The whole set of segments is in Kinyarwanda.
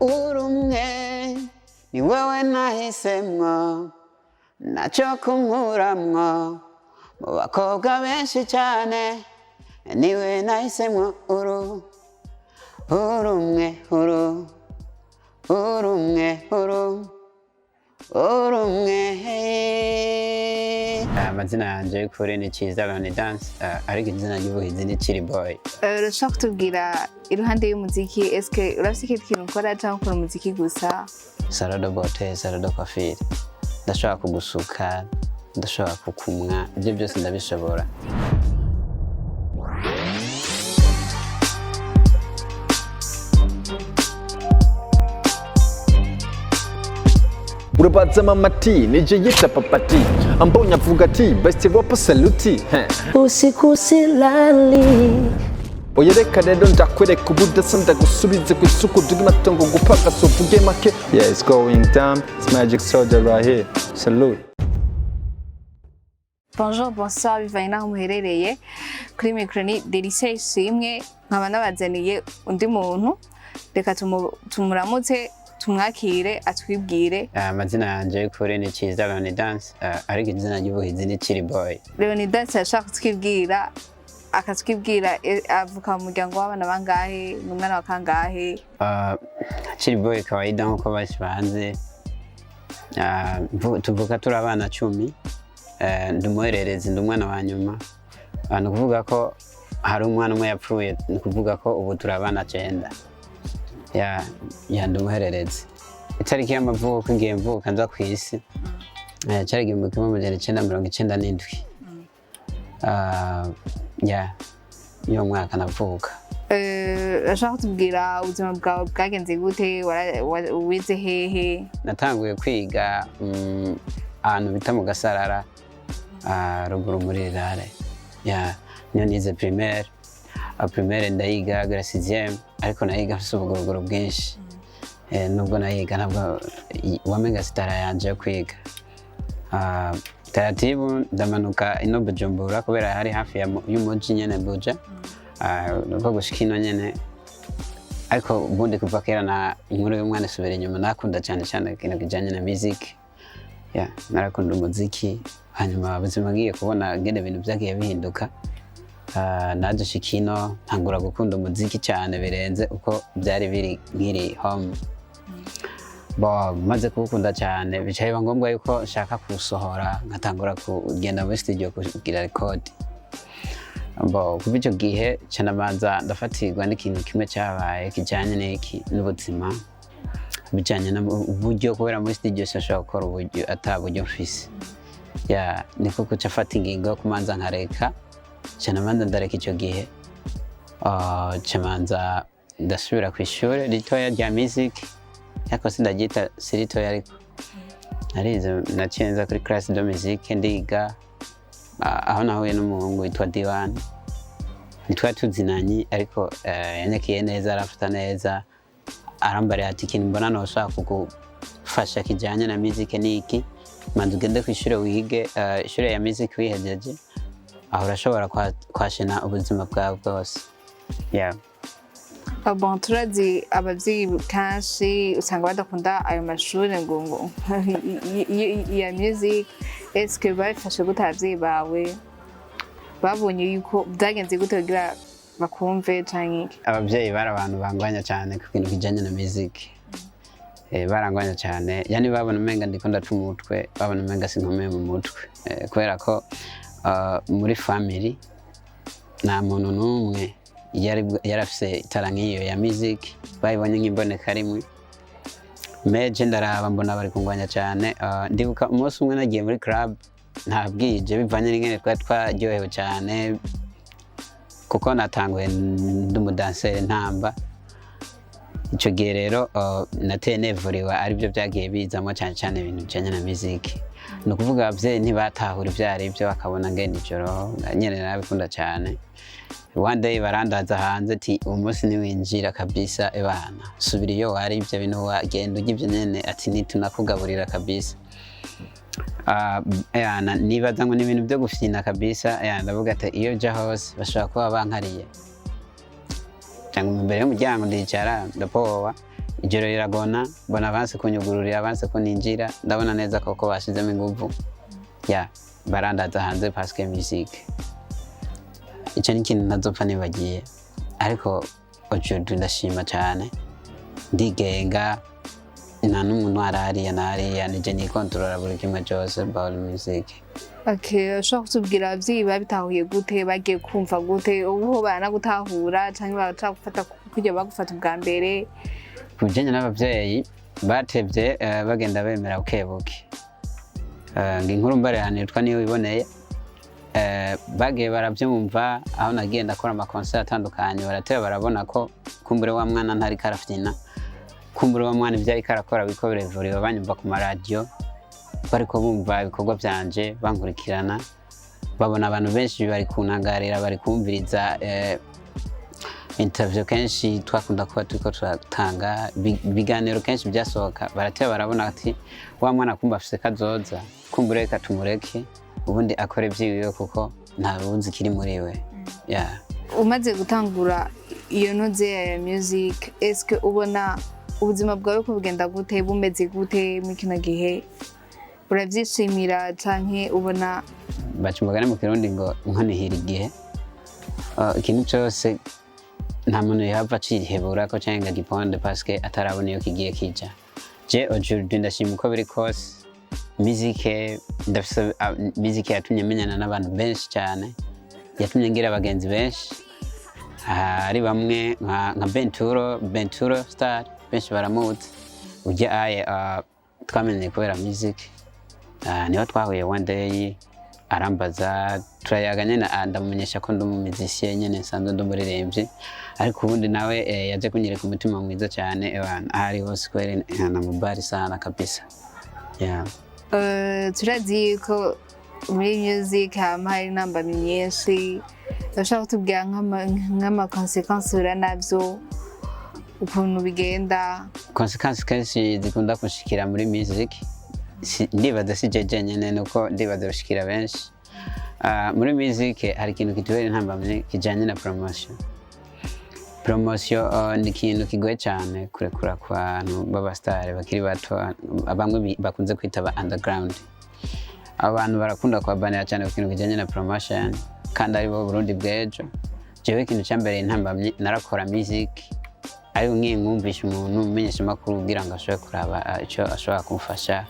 urumwe ni wewe nahisemwo naco kunkuramwo mu bakobwa benshi cyane niwe nahisemwo urumwe amazina yanje y'ukuri ni CIZA Leonidas ariko izina ry'ubuhinzi ni CHILY. Urashaka kutubwira iruhande y'umuziki eske urafite ikintu ukora cyangwa ukora umuziki gusa? Salon de beauté, salon de coiffure, ndashobora kugusuka, ndashobora kukumwa, ibyo byose ndabishobora. Urabaza mama ti nije yita papa ti ambonye avuga ati best rapper saluti usiku silali oyereka rero ndakwereka ubudasa ndagusubize ku isuku duge matongo gupaka so vuge make yeah it's going down it's magic soldier right here salute. Bonjour, bonsoir, bivanye naho muherereye kuri microni Delicious imwe nkaba nabazaniye undi muntu reka tumuramutse tumwakire atwibwire. Amazina yanje y'ukuri ni CIZA Leonidas ariko izina ry'ubuhinzi ni CHILY. Leonidas ashaka kutwibwira akatwibwira avuka mu muryango w'abana bangahe n'umwana wa kangahe? CHILY kawaida nkuko bashibanze tuvuka turi abana 10 ndumuhererezi ndumwana wa nyuma ni kuvuga ko hari umwana umwe yapfuye ni kuvuga ko ubu turi abana 9 ya ndumuhererezi. Itariki y'amavuko ngiye mvuka nza ku isi cyari 1997 niyo mwaka navuka. Ashaka kutubwira ubuzima bwawe bwagenze gute, wize hehe? Natanguye kwiga ahantu bita mu Gasarara ruguru muri Rare niyo nize primaire ndayiga grade 6e ariko nayiga mfise ubugorogoro bwinshi nubwo nayiga ntabwo wamenga sitara yanje yo kwiga taratibu ndamanuka ino Bujumbura kubera hari hafi y'umuji nyene Buja nuko gushikino nyene ariko ubundi kuva kera na inkuru y'umwana isubira inyuma nakunda cyane ikintu kijanye na music narakunda umuziki hanyuma ubuzima ngiye kubona ngene ibintu byagiye bihinduka naje shikino ntangura gukunda umuziki cyane birenze uko byari biri nkiri home maze kuwukunda cyane bicaye biba ngombwa yuko nshaka kuwusohora nkatangura kugenda muri studio kugira record kuva icyo gihe cyanabanza ndafatirwa n'ikintu kimwe cyabaye kijyanye n'ubuzima bijyanye n'uburyo kubera muri studio sinashobora gukora uburyo ataburyo mfise niko kuca afata ingingo yo kumanza nkareka cyanabanza ndareka icyo gihe cyamanza ndasubira ku ishuri ritoya rya music ariko sindaryita si ritoya ariko narize nacenza kuri classe de musique ndiga aho nahuye n'umuhungu witwa Diwan nitwa tuzinanye ariko yanyakiye neza arafata neza arambara ati ikintu mbona noshaka kugufasha kijyanye na music niki manzi ugende ku ishuri wige ishuri ya music wihejeje aho urashobora kwashina ubuzima bwawe bwose. Bon, turazi abavyeyi kanshi usanga badakunda ayo mashuri ngo ya music. Eske bafashe gute abavyeyi bawe babonye yuko byagenze gute kugira bakumve canke? Abavyeyi bari abantu bangwanya cyane ku kintu kijanye na music. Barangwanya cyane yani babona umenga ndiko ndaca umutwe babona umenga sinkomeye mu mutwe kubera ko muri family nta muntu n'umwe yarafise itara nk'iyo ya music bayibonye nk'imboneka rimwe meje ndaraba mbona bari kungwanya cyane ndibuka umunsi umwe nagiye muri club ntabwije bivanye n'ingene twaryohewe cyane kuko natanguye ndumudanseri ntamba icyo gihe rero nateye nevuriwa aribyo byagiye bizamo cyane ibintu bijyanye na music no kuvuga abavyeyi ntibatahura ivyari byo bakabona ngene ijoro nyene nabikunda cyane. One day barandaza hanze ati umunsi niwinjira kabisa ebana subira iyo wari ibyo bintu wagenda ugivye nyene ati nitunakugaburira kabisa nibaza ngo n'ibintu byo gufyina kabisa ndavuga ati iyo ja hose bashaka kuba bankariye cyangwa imbere y'umuryango ndicara ndapowa ijoro riragona mbona abanse kunyugururira abanse kuninjira ndabona neza koko bashizemo inguvu ya barandaza hanze parce que musique icyo ni ikintu ntazopfa nibagiye ariko aujourd'hui ndashima cyane ndigenga nta n'umuntu arariya nariya nije nikontorora buri kimwe cyose about music. Okay, ushobora kutubwira abavyeyi babitahuye gute bagiye kumva gute ubu bana gutahura canke baraca gufata kujya bagufata bwa mbere? Kujanye n'abavyeyi batevye bagenda bemera bukebuke inkuru mbarehanirwa niyo iboneye bagiye baravyumva aho nagiye ndakora ama concert atandukanye barateba barabona ko kumbure wa mwana ntari karafyina kumbure wa mwana ivyari karakora biko birevuriwe banyumva ku radio bariko bumva ibikorwa byanje bankurikirana babona abantu benshi bari kunangarira bari kumviriza interview kenshi twakunda kuba turiko turatanga biganiro kenshi byasohoka barateba barabona ati wa mwana kumba afise kazoza kumbure ka tumureke ubundi akore vyiwe kuko nta ruzi kiri muri we. Yeah. Umaze gutangura iyo noze ya music eske ubona ubuzima bwawe ko bugenda gute bumeze gute mu kino gihe uravyishimira canke ubona bacumugane mu kirundi ngo nkonihira igihe ikintu cyose nta muntu yava acihebura ko cyangwa giponde parce que atarabona iyo kigiye kija je aujourd'hui ndashima uko biri kose musique ndafise musique yatumye menyana n'abantu benshi cyane yatumye ngira abagenzi benshi ari bamwe nka Benturo Star benshi baramuzi ujya aye twamenye kubera musique niho twahuye one day arambaza turayaganye na ndamumenyesha ko ndi umuzisye nyene nsanzwe ndumuririmbyi ariko ubundi nawe yaje kunyereka umutima mwiza cyane ari hose kwere na mubari sana kabisa. Yeah. Turazi ko muri music hari namba myinshi ndashaka kutubwira nk'ama consequences uranavyo ukuntu bigenda. Consequences kenshi zikunda kushikira muri music ndibaza si jeje nyene nuko ndibaza rushikira benshi muri music hari ikintu kitubera intambamye kijanye na promotion ni ikintu kigoye cyane kurekura ku bantu b'abastar bakiri bato bamwe bakunze kwitaba underground. Abantu barakunda kwabanira cyane ku kintu kijanye na promotion kandi ari bo Burundi bwejo jewe ikintu cyambere intambamye narakora music ariko nkumvisha umuntu umenyesha makuru kugira ngo ashobore kuraba icyo ashobora kumfasha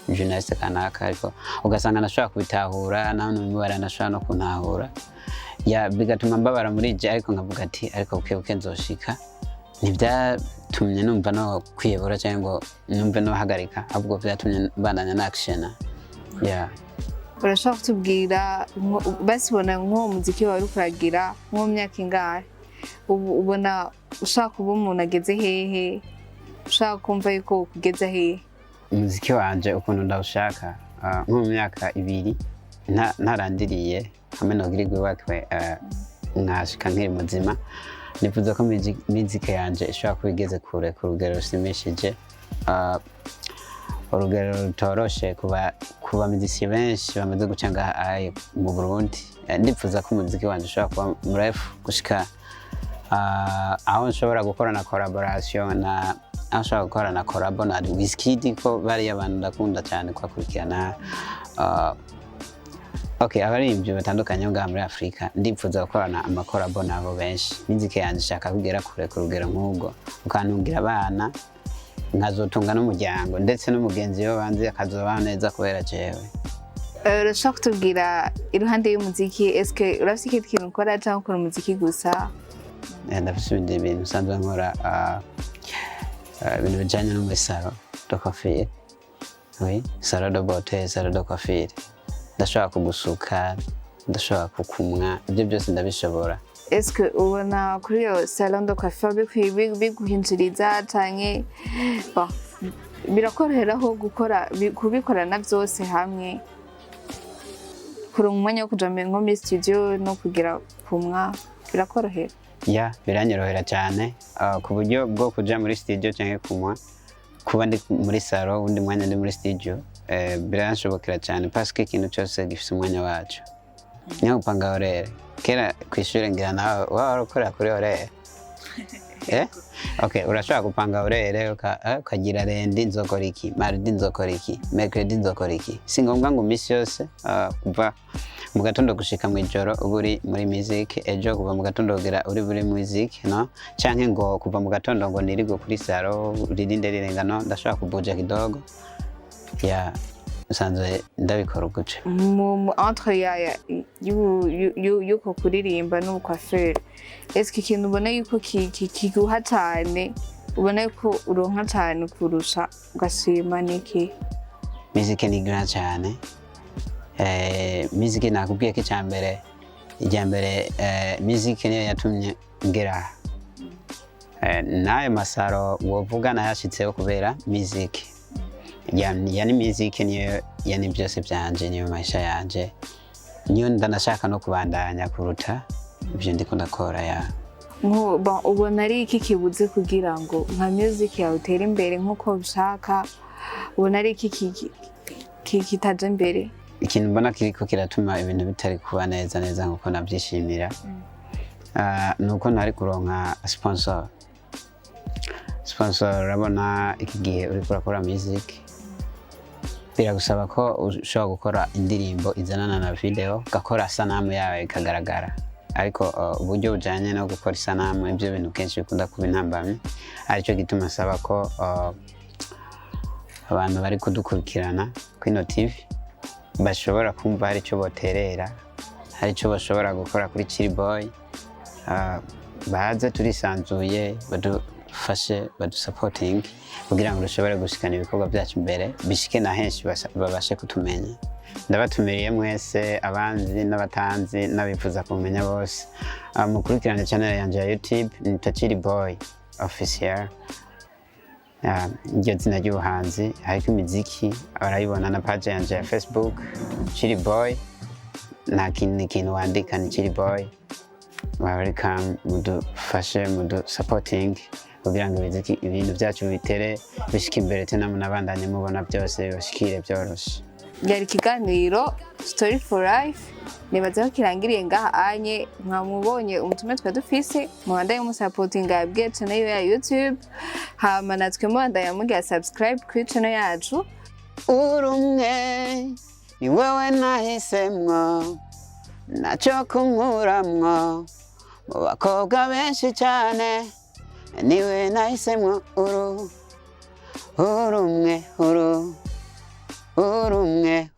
journaliste kanaka ariko ugasanga nashobora kubitahura none umubara nashobora no kuntahura ya bigatuma mbabara muri je ariko nkavuga ati ariko buke nzoshika ntibyatumye numva no kwiyebura cyangwa numva no hagarika ahubwo byatumye bandanya na action. Yeah. Urashaka kutubwira basibona nko muziki wari kuragira nko myaka ingahe ubona ushaka kuba umuntu ageze hehe ushaka kumva yuko kugeza hehe? Umuziki wanje ukuntu ndawushaka nko mu myaka 2 ntarandiriye hamwe no girigwe wakwe nkashika nkiri muzima nifuza ko muzika yanje ishobora kubigeze kure ku rugero rushimishije urugero rutoroshe kuba muziki benshi bamaze gucanga mu Burundi ndifuza ko umuziki wanje ushobora kuba mrefu gushika aho nshobora gukora na collaboration na ashaka gukora na collabo na Wizkid ko bari abantu ndakunda cyane kwakurikirana okay abaririmbyi batandukanye ngaha muri Afrika ndifuza gukorana ama collabo nabo benshi muziki yanje shaka kugera kure ku rugero nk'ubwo ukantungira abana nkazotunga n'umuryango ndetse n'umugenzi yo banze akazoba neza kubera jewe. Urashaka kutubwira iruhande y'umuziki eske urafite ikintu ukora cyangwa ukora umuziki gusa? Ndafite ibintu nsanzwe nkora ibintu bijanye no muri salon de coiffure. Oui, salon de beauté, salon de coiffure. Ndashobora kugusuka, ndashobora kukumwa, ibyo byose ndabishobora. Eske ubona kuri yo salon de coiffure biguhinjiriza canke birakoroheraho gukora kubikorana byose hamwe kuronka umwanya wo kuja nko muri studio no kugira kumwa birakorohera? Ya biranyorohera cyane ku buryo bwo kuja muri studio cyangwa kumwa kuba ndi muri salon undi mwanya ndi muri studio biranshobokera cyane parce que ikintu cyose gifite umwanya wacu niho upanga horaire kera kwishuri ngira nawe warakora kuri horaire Okay, urashobora gupanga urere ukagira rendi nzokora iki, mardi nzokora iki, mercredi nzokora iki. Si ngombwa ngo imisi yose kuva mu gatondo gushika mu ijoro uri muri music, ejo kuva mu gatondo kugera uri muri music, no? Canke ngo kuva mu gatondo ngo nirigo kuri saro ririnde rirengano, ndashobora kubuja kidogo. Ya usanzwe ndabikora guce. Entre yuko kuririmba n'ubukwaferi, eske ikintu ubona yuko kiguha cyane, ubona yuko uronka cyane kurusha ugashima niki? Music ni grand cyane. Music nakubwiye ko ijambere music niyo yatumye ngera. Nayo masaro wovuga nayashitseho kubera music. Yani music niyo yani byose byanje niyo maisha yanje. Niyo ndanashaka no kubandanya kuruta ibyo ndiko ndakora ya. Ubona ari iki kibuze kugira ngo nka music yawe utere imbere nkuko bishaka? Ubona ari iki kitaje imbere? Ikintu mbona kiriko kiratuma ibintu bitari kuba neza nkuko nabyishimira. Nuko ntari kuronka sponsor. Urabona iki gihe uri kurakora music biragusaba ko ushobora gukora indirimbo izanana na video, gakora sanamu yawe ikagaragara. Ariko uburyo bujanye no gukora sanamu ibyo bintu kenshi bikunda kuba intambamye, aricyo gituma saba ko abantu bari kudukurikirana kuri TV bashobora kumva hari icyo boterera, hari icyo bashobora gukora kuri CHILY. Baze turisanzuye badufashe supporting kugira ngo dushobore gushikana ibikorwa byacu imbere, bishike na henshi babashe kutumenya. Ndabatumiriye mwese abanzi n'abatanzi n'abifuza kumenya bose mukurikirane channel yanje ya YouTube ni CHILY official. Iryo zina ry'ubuhanzi, hariko imiziki barayibona na page yanje ya Facebook CHILY. Nta kintu wandika ni CHILY. Welcome mudufashe supporting kugira ngo ibintu byacu bitere bishike imbere tena munabandanye mubona byose bashikire byoroshe. Yari kiganiro Story for Life, nibaza ko kirangiriye ngaha anye. Mwamubonye umutume twa dufise mubandaye supporting abwe channel ya YouTube, hama natwe mubandanye mugira subscribe kuri channel yacu. Urumwe ni wewe nahisemwo nacyo kunkuramwo mu bakobwa benshi cyane, niwe nahisemwo urumwe urumwe